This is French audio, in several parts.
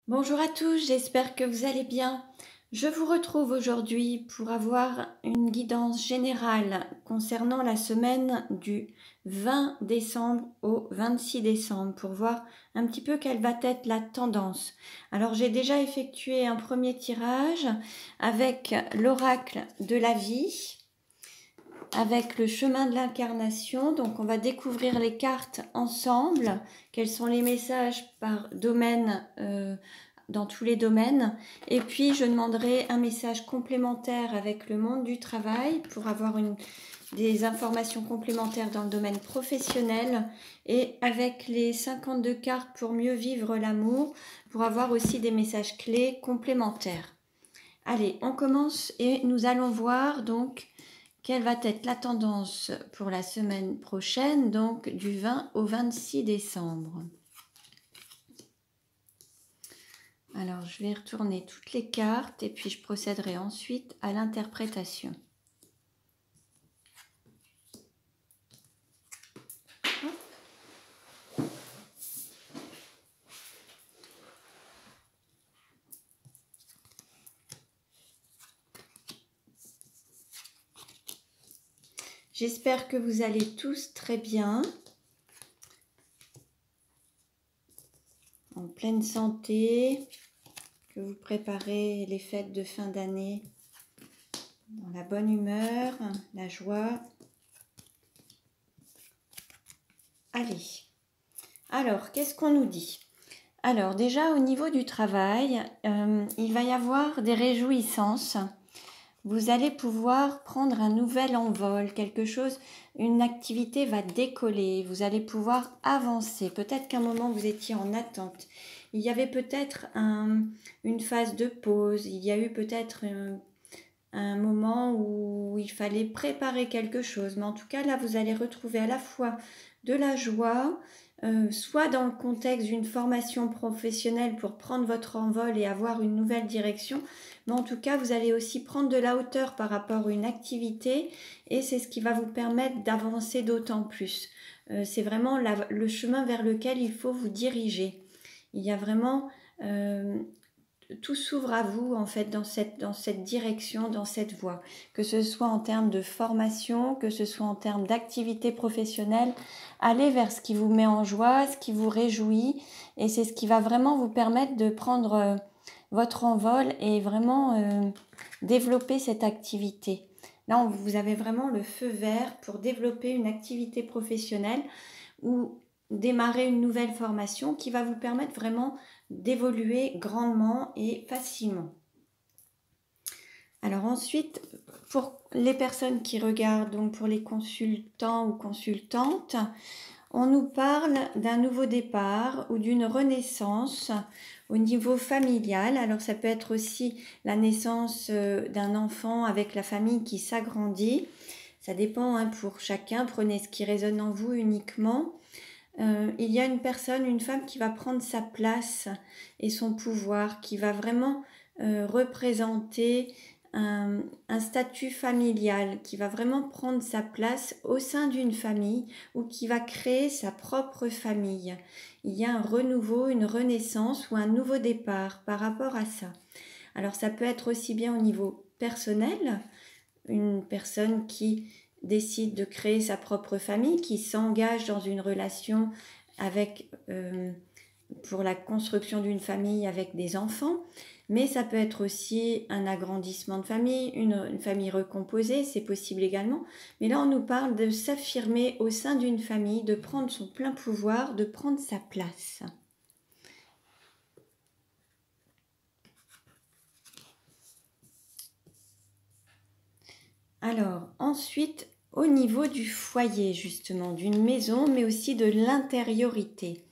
Bonjour à tous, j'espère que vous allez bien. Je vous retrouve aujourd'hui pour avoir une guidance générale concernant la semaine du 20 décembre au 26 décembre pour voir un petit peu quelle va être la tendance. Alors j'ai déjà effectué un premier tirage avec l'oracle de la vie, avec le chemin de l'incarnation. Donc on va découvrir les cartes ensemble, quels sont les messages par domaine dans tous les domaines. Et puis je demanderai un message complémentaire avec le monde du travail pour avoir des informations complémentaires dans le domaine professionnel, et avec les 52 cartes pour mieux vivre l'amour pour avoir aussi des messages clés complémentaires. Allez, on commence et nous allons voir donc quelle va être la tendance pour la semaine prochaine, donc du 20 au 26 décembre. Alors, je vais retourner toutes les cartes et puis je procéderai ensuite à l'interprétation. J'espère que vous allez tous très bien, en pleine santé, que vous préparez les fêtes de fin d'année dans la bonne humeur, la joie. Allez, alors qu'est-ce qu'on nous dit ? Alors déjà au niveau du travail, il va y avoir des réjouissances. Vous allez pouvoir prendre un nouvel envol, quelque chose, une activité va décoller, vous allez pouvoir avancer. Peut-être qu'à un moment vous étiez en attente. Il y avait peut-être une phase de pause, il y a eu peut-être un moment où il fallait préparer quelque chose. Mais en tout cas, là, vous allez retrouver à la fois de la joie, soit dans le contexte d'une formation professionnelle pour prendre votre envol et avoir une nouvelle direction, mais en tout cas, vous allez aussi prendre de la hauteur par rapport à une activité, et c'est ce qui va vous permettre d'avancer d'autant plus. C'est vraiment le chemin vers lequel il faut vous diriger. Il y a vraiment... tout s'ouvre à vous en fait dans cette direction, dans cette voie, que ce soit en termes de formation, que ce soit en termes d'activité professionnelle. Allez vers ce qui vous met en joie, ce qui vous réjouit, et c'est ce qui va vraiment vous permettre de prendre votre envol et vraiment développer cette activité. Là, vous avez vraiment le feu vert pour développer une activité professionnelle ou démarrer une nouvelle formation qui va vous permettre vraiment d'évoluer grandement et facilement. Alors ensuite, pour les personnes qui regardent, donc pour les consultants ou consultantes, on nous parle d'un nouveau départ ou d'une renaissance au niveau familial. Alors ça peut être aussi la naissance d'un enfant avec la famille qui s'agrandit. Ça dépend pour chacun, prenez ce qui résonne en vous uniquement. Il y a une personne, une femme qui va prendre sa place et son pouvoir, qui va vraiment représenter un statut familial, qui va vraiment prendre sa place au sein d'une famille ou qui va créer sa propre famille. Il y a un renouveau, une renaissance ou un nouveau départ par rapport à ça. Alors ça peut être aussi bien au niveau personnel, une personne qui décide de créer sa propre famille, qui s'engage dans une relation avec, pour la construction d'une famille avec des enfants, mais ça peut être aussi un agrandissement de famille, une famille recomposée, c'est possible également. Mais là, on nous parle de s'affirmer au sein d'une famille, de prendre son plein pouvoir, de prendre sa place. Alors, ensuite, au niveau du foyer, justement, d'une maison, mais aussi de l'intériorité.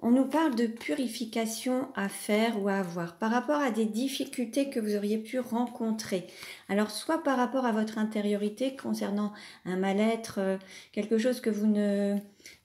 On nous parle de purification à faire ou à avoir par rapport à des difficultés que vous auriez pu rencontrer. Alors, soit par rapport à votre intériorité concernant un mal-être, quelque chose que vous ne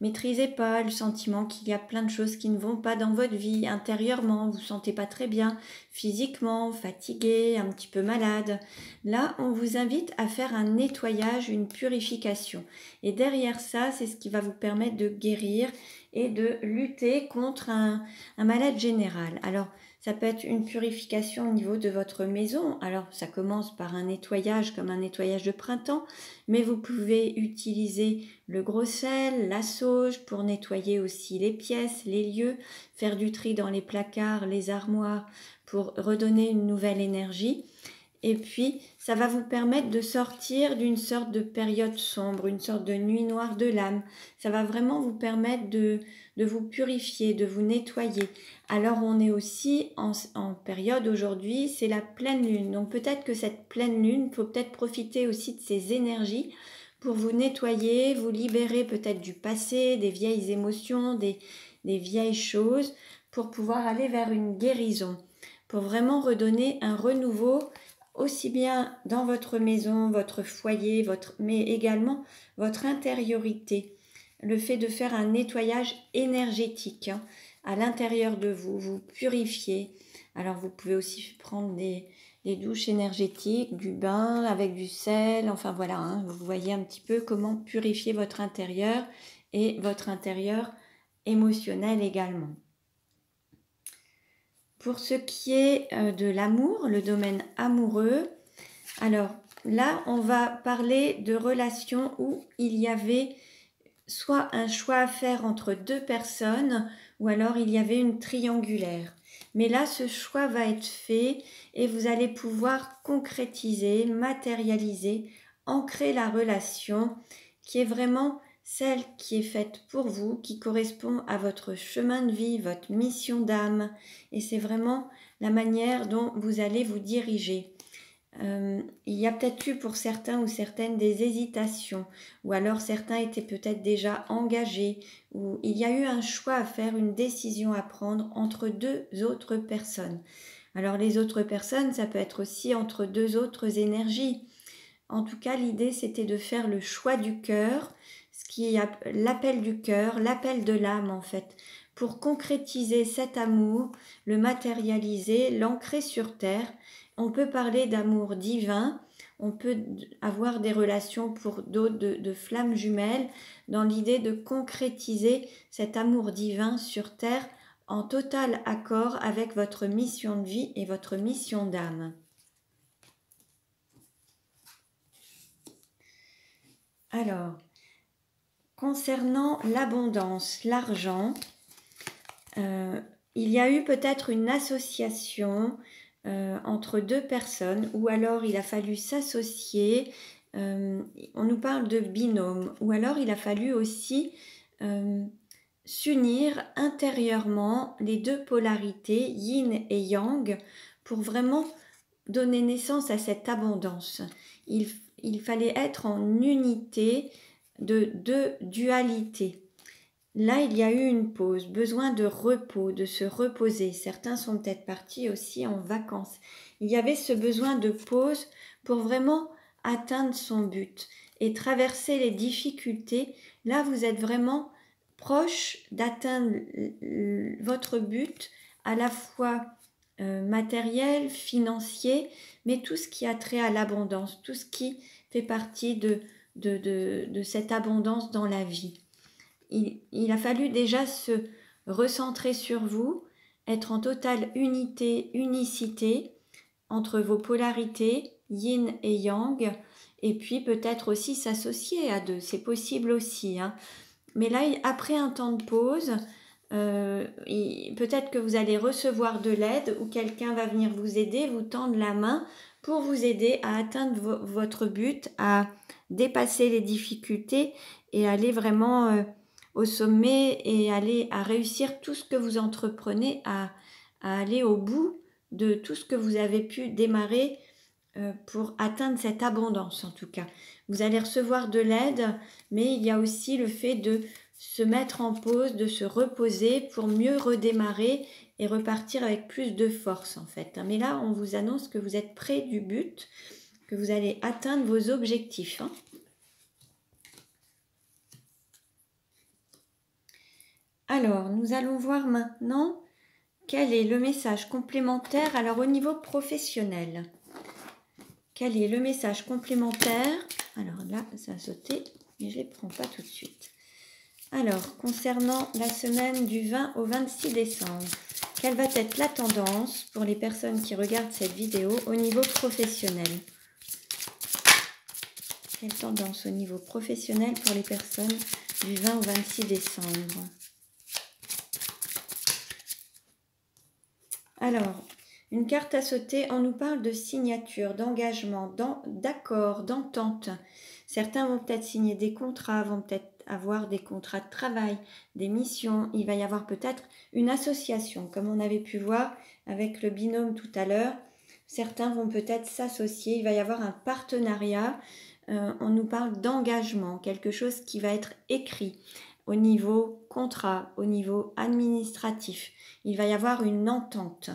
maîtrisez pas, le sentiment qu'il y a plein de choses qui ne vont pas dans votre vie intérieurement, vous ne vous sentez pas très bien physiquement, fatigué, un petit peu malade. Là, on vous invite à faire un nettoyage, une purification. Et derrière ça, c'est ce qui va vous permettre de guérir et de lutter contre un mal-être général. Alors, Ça peut être une purification au niveau de votre maison. Alors, ça commence par un nettoyage comme un nettoyage de printemps, mais vous pouvez utiliser le gros sel, la sauge pour nettoyer aussi les pièces, les lieux, faire du tri dans les placards, les armoires pour redonner une nouvelle énergie. Et puis, ça va vous permettre de sortir d'une sorte de période sombre, une sorte de nuit noire de l'âme. Ça va vraiment vous permettre de vous purifier, de vous nettoyer. Alors, on est aussi en période aujourd'hui, c'est la pleine lune. Donc, peut-être que cette pleine lune, il faut peut-être profiter aussi de ces énergies pour vous nettoyer, vous libérer peut-être du passé, des vieilles émotions, des vieilles choses, pour pouvoir aller vers une guérison, pour vraiment redonner un renouveau aussi bien dans votre maison, votre foyer, mais également votre intériorité. Le fait de faire un nettoyage énergétique à l'intérieur de vous, vous purifiez. Alors vous pouvez aussi prendre des douches énergétiques, du bain avec du sel, enfin voilà, vous voyez un petit peu comment purifier votre intérieur et votre intérieur émotionnel également. Pour ce qui est de l'amour, le domaine amoureux, alors là, on va parler de relations où il y avait soit un choix à faire entre deux personnes ou alors il y avait une triangulaire. Mais là, ce choix va être fait et vous allez pouvoir concrétiser, matérialiser, ancrer la relation qui est vraiment celle qui est faite pour vous, qui correspond à votre chemin de vie, votre mission d'âme. Et c'est vraiment la manière dont vous allez vous diriger. Il y a peut-être eu pour certains ou certaines des hésitations, ou alors certains étaient peut-être déjà engagés, ou il y a eu un choix à faire, une décision à prendre entre deux autres personnes. Alors les autres personnes, ça peut être aussi entre deux autres énergies. En tout cas, l'idée c'était de faire le choix du cœur, ce qui est l'appel du cœur, l'appel de l'âme en fait, pour concrétiser cet amour, le matérialiser, l'ancrer sur terre. On peut parler d'amour divin, on peut avoir des relations pour d'autres de flammes jumelles, dans l'idée de concrétiser cet amour divin sur terre en total accord avec votre mission de vie et votre mission d'âme. Alors, concernant l'abondance, l'argent, il y a eu peut-être une association entre deux personnes, ou alors il a fallu s'associer, on nous parle de binôme, ou alors il a fallu aussi s'unir intérieurement les deux polarités, yin et yang, pour vraiment donner naissance à cette abondance. Il fallait être en unité de deux dualités. Là, il y a eu une pause, besoin de repos, de se reposer. Certains sont peut-être partis aussi en vacances. Il y avait ce besoin de pause pour vraiment atteindre son but et traverser les difficultés. Là, vous êtes vraiment proche d'atteindre votre but, à la fois matériel, financier, mais tout ce qui a trait à l'abondance, tout ce qui fait partie de cette abondance dans la vie. Il a fallu déjà se recentrer sur vous, être en totale unité, unicité entre vos polarités, yin et yang, et puis peut-être aussi s'associer à deux, c'est possible aussi. Mais là, après un temps de pause, peut-être que vous allez recevoir de l'aide ou quelqu'un va venir vous aider, vous tendre la main pour vous aider à atteindre votre but, à dépasser les difficultés et aller vraiment au sommet et aller à réussir tout ce que vous entreprenez, à aller au bout de tout ce que vous avez pu démarrer pour atteindre cette abondance en tout cas. Vous allez recevoir de l'aide, mais il y a aussi le fait de se mettre en pause, de se reposer pour mieux redémarrer et repartir avec plus de force en fait. Mais là, on vous annonce que vous êtes près du but, que vous allez atteindre vos objectifs. Alors, nous allons voir maintenant quel est le message complémentaire. Alors, au niveau professionnel, quel est le message complémentaire? Alors là, ça a sauté, mais je ne les prends pas tout de suite. Alors, concernant la semaine du 20 au 26 décembre, quelle va être la tendance pour les personnes qui regardent cette vidéo au niveau professionnel? Quelle tendance au niveau professionnel pour les personnes du 20 au 26 décembre? Alors, une carte à sauter, on nous parle de signature, d'engagement, d'accord, d'entente. Certains vont peut-être signer des contrats, vont peut-être avoir des contrats de travail, des missions. Il va y avoir peut-être une association, comme on avait pu voir avec le binôme tout à l'heure. Certains vont peut-être s'associer, il va y avoir un partenariat. On nous parle d'engagement, quelque chose qui va être écrit au niveau contrat, au niveau administratif. Il va y avoir une entente.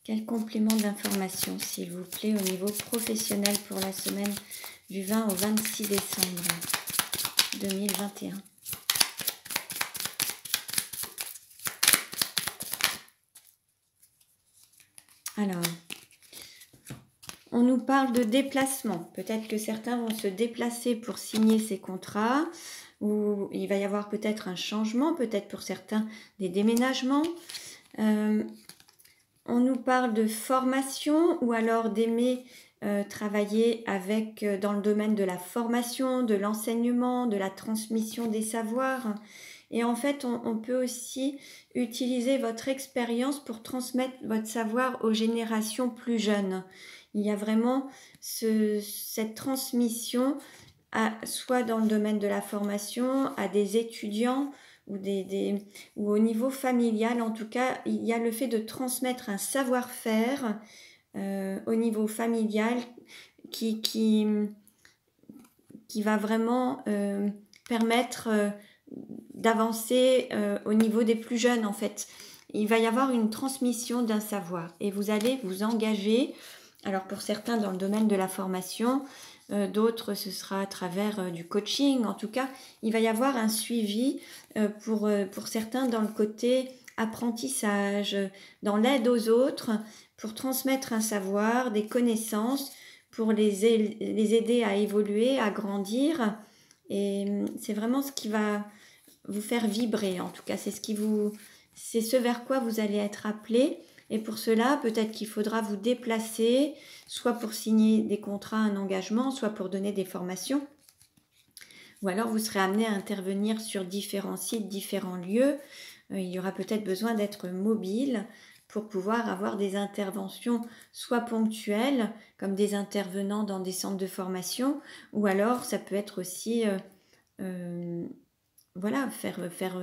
Quel complément d'information, s'il vous plaît, au niveau professionnel pour la semaine du 20 au 26 décembre 2021? Alors, on nous parle de déplacement. Peut-être que certains vont se déplacer pour signer ces contrats, ou il va y avoir peut-être un changement, peut-être pour certains des déménagements. On nous parle de formation ou alors d'aimer travailler avec dans le domaine de la formation, de l'enseignement, de la transmission des savoirs. Et en fait, on peut aussi utiliser votre expérience pour transmettre votre savoir aux générations plus jeunes. Il y a vraiment cette transmission, soit dans le domaine de la formation, à des étudiants, ou au niveau familial. En tout cas, il y a le fait de transmettre un savoir-faire au niveau familial qui va vraiment permettre d'avancer au niveau des plus jeunes en fait. Il va y avoir une transmission d'un savoir et vous allez vous engager. Alors pour certains dans le domaine de la formation, d'autres ce sera à travers du coaching. En tout cas, il va y avoir un suivi pour certains dans le côté apprentissage, dans l'aide aux autres, pour transmettre un savoir, des connaissances, pour les aider à évoluer, à grandir. Et c'est vraiment ce qui va vous faire vibrer. En tout cas, c'est ce vers quoi vous allez être appelé. Et pour cela, peut-être qu'il faudra vous déplacer, soit pour signer des contrats, un engagement, soit pour donner des formations. Ou alors vous serez amené à intervenir sur différents sites, différents lieux. Il y aura peut-être besoin d'être mobile pour pouvoir avoir des interventions soit ponctuelles, comme des intervenants dans des centres de formation, ou alors ça peut être aussi faire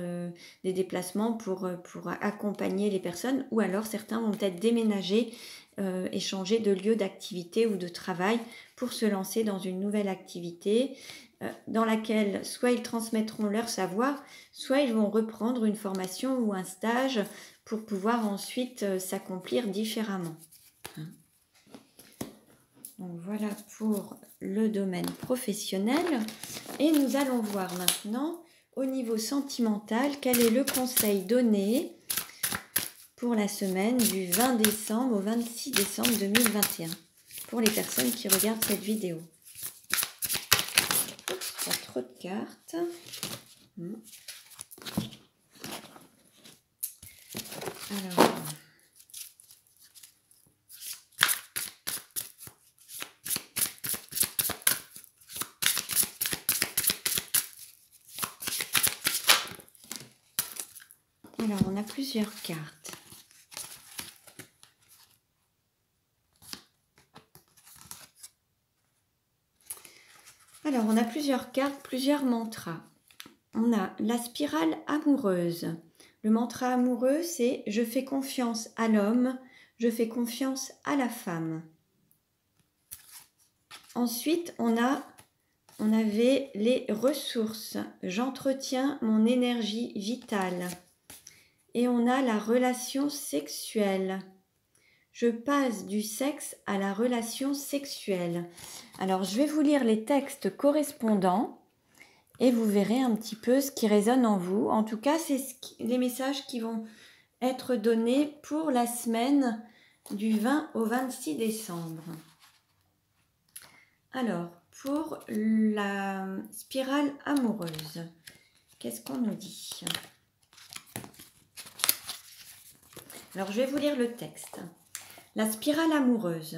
des déplacements pour accompagner les personnes, ou alors certains vont peut-être déménager et changer de lieu d'activité ou de travail pour se lancer dans une nouvelle activité dans laquelle soit ils transmettront leur savoir, soit ils vont reprendre une formation ou un stage pour pouvoir ensuite s'accomplir différemment. Donc voilà pour le domaine professionnel. Et nous allons voir maintenant au niveau sentimental quel est le conseil donné pour la semaine du 20 décembre au 26 décembre 2021 pour les personnes qui regardent cette vidéo. Pas trop de cartes. Alors, on a plusieurs cartes. Alors, on a plusieurs cartes, plusieurs mantras. On a la spirale amoureuse. Le mantra amoureux, c'est « Je fais confiance à l'homme, je fais confiance à la femme ». Ensuite, on avait les ressources. « J'entretiens mon énergie vitale ». Et on a la relation sexuelle. Je passe du sexe à la relation sexuelle. Alors, je vais vous lire les textes correspondants et vous verrez un petit peu ce qui résonne en vous. En tout cas, c'est les messages qui vont être donnés pour la semaine du 20 au 26 décembre. Alors, pour la spirale amoureuse, qu'est-ce qu'on nous dit ? Alors, je vais vous lire le texte. La spirale amoureuse.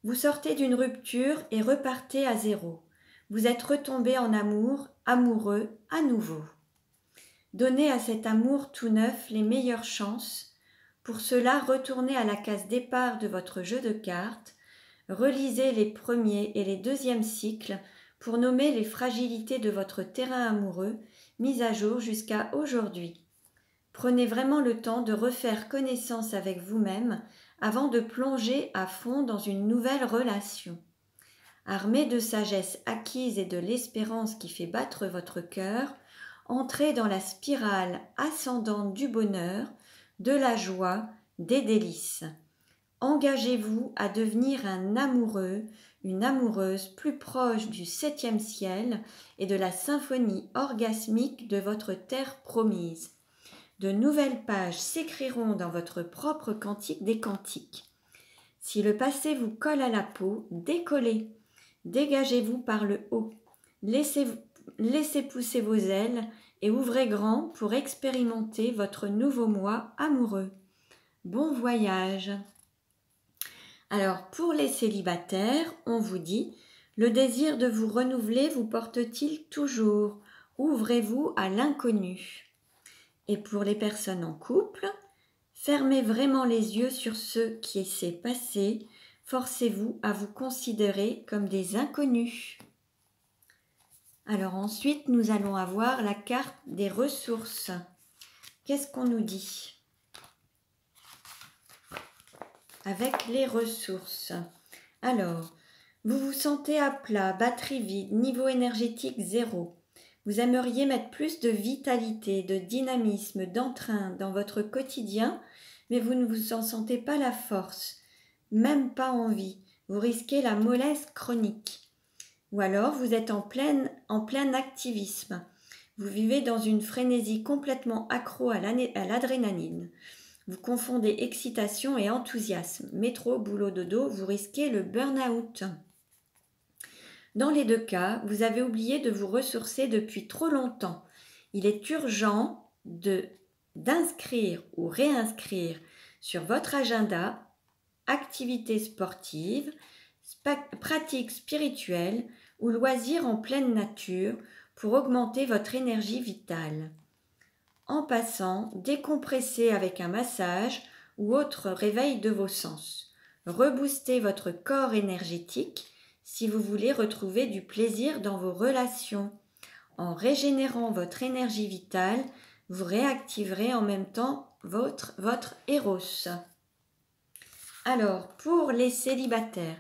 Vous sortez d'une rupture et repartez à zéro. Vous êtes retombé en amour, amoureux à nouveau. Donnez à cet amour tout neuf les meilleures chances. Pour cela, retournez à la case départ de votre jeu de cartes. Relisez les premiers et les deuxièmes cycles pour nommer les fragilités de votre terrain amoureux, mis à jour jusqu'à aujourd'hui. Prenez vraiment le temps de refaire connaissance avec vous-même avant de plonger à fond dans une nouvelle relation. Armé de sagesse acquise et de l'espérance qui fait battre votre cœur, entrez dans la spirale ascendante du bonheur, de la joie, des délices. Engagez-vous à devenir un amoureux, une amoureuse plus proche du 7e ciel et de la symphonie orgasmique de votre terre promise. De nouvelles pages s'écriront dans votre propre cantique des cantiques. Si le passé vous colle à la peau, décollez. Dégagez-vous par le haut. Laissez pousser vos ailes et ouvrez grand pour expérimenter votre nouveau moi amoureux. Bon voyage. Alors, pour les célibataires, on vous dit, le désir de vous renouveler vous porte-t-il toujours? Ouvrez-vous à l'inconnu. Et pour les personnes en couple, fermez vraiment les yeux sur ce qui s'est passé, forcez-vous à vous considérer comme des inconnus. Alors ensuite, nous allons avoir la carte des ressources. Qu'est-ce qu'on nous dit avec les ressources? Alors, vous vous sentez à plat, batterie vide, niveau énergétique zéro. Vous aimeriez mettre plus de vitalité, de dynamisme, d'entrain dans votre quotidien, mais vous ne vous en sentez pas la force, même pas envie. Vous risquez la mollesse chronique. Ou alors vous êtes en plein activisme. Vous vivez dans une frénésie complètement accro à l'adrénaline. Vous confondez excitation et enthousiasme. Métro, boulot, dodo, vous risquez le burn-out. Dans les deux cas, vous avez oublié de vous ressourcer depuis trop longtemps. Il est urgent d'inscrire ou réinscrire sur votre agenda activités sportives, pratiques spirituelles ou loisirs en pleine nature pour augmenter votre énergie vitale. En passant, décompressez avec un massage ou autre réveil de vos sens. Reboostez votre corps énergétique si vous voulez retrouver du plaisir dans vos relations. En régénérant votre énergie vitale, vous réactiverez en même temps votre Eros. Alors, pour les célibataires,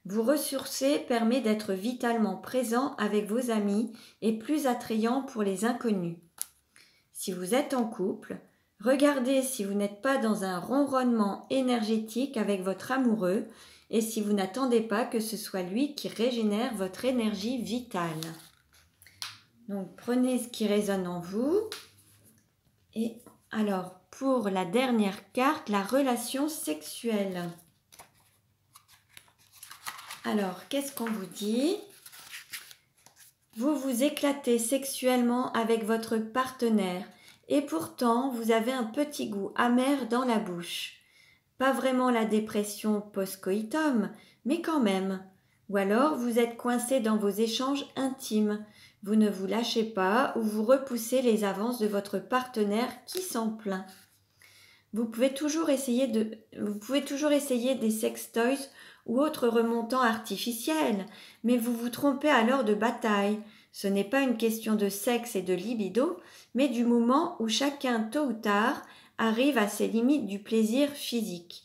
vous ressourcer permet d'être vitalement présent avec vos amis et plus attrayant pour les inconnus. Si vous êtes en couple, regardez si vous n'êtes pas dans un ronronnement énergétique avec votre amoureux et si vous n'attendez pas que ce soit lui qui régénère votre énergie vitale. Donc prenez ce qui résonne en vous. Et alors pour la dernière carte, la relation sexuelle. Alors qu'est-ce qu'on vous dit ? Vous vous éclatez sexuellement avec votre partenaire et pourtant vous avez un petit goût amer dans la bouche. Pas vraiment la dépression post-coitum, mais quand même. Ou alors vous êtes coincé dans vos échanges intimes. Vous ne vous lâchez pas ou vous repoussez les avances de votre partenaire qui s'en plaint. Vous pouvez toujours essayer des sextoys ou autres remontants artificiels, mais vous vous trompez alors de bataille. Ce n'est pas une question de sexe et de libido, mais du moment où chacun, tôt ou tard, arrive à ses limites du plaisir physique.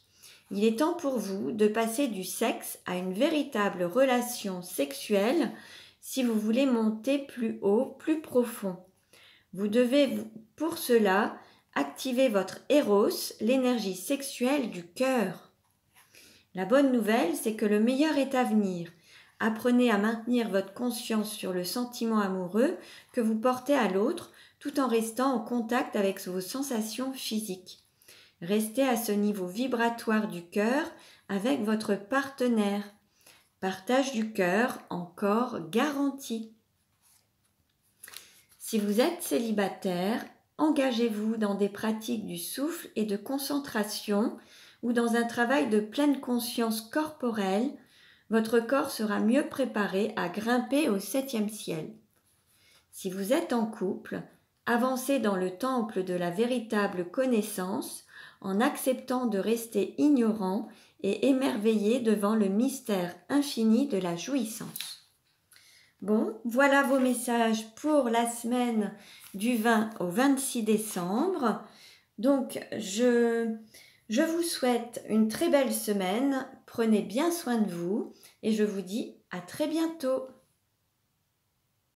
Il est temps pour vous de passer du sexe à une véritable relation sexuelle si vous voulez monter plus haut, plus profond. Vous devez, pour cela, activer votre Eros, l'énergie sexuelle du cœur. La bonne nouvelle, c'est que le meilleur est à venir. Apprenez à maintenir votre conscience sur le sentiment amoureux que vous portez à l'autre tout en restant en contact avec vos sensations physiques. Restez à ce niveau vibratoire du cœur avec votre partenaire. Partage du cœur encore garanti. Si vous êtes célibataire, engagez-vous dans des pratiques du souffle et de concentration ou dans un travail de pleine conscience corporelle. Votre corps sera mieux préparé à grimper au 7e ciel. Si vous êtes en couple, avancez dans le temple de la véritable connaissance en acceptant de rester ignorant et émerveillé devant le mystère infini de la jouissance. Bon, voilà vos messages pour la semaine du 20 au 26 décembre. Donc, je vous souhaite une très belle semaine. Prenez bien soin de vous et je vous dis à très bientôt.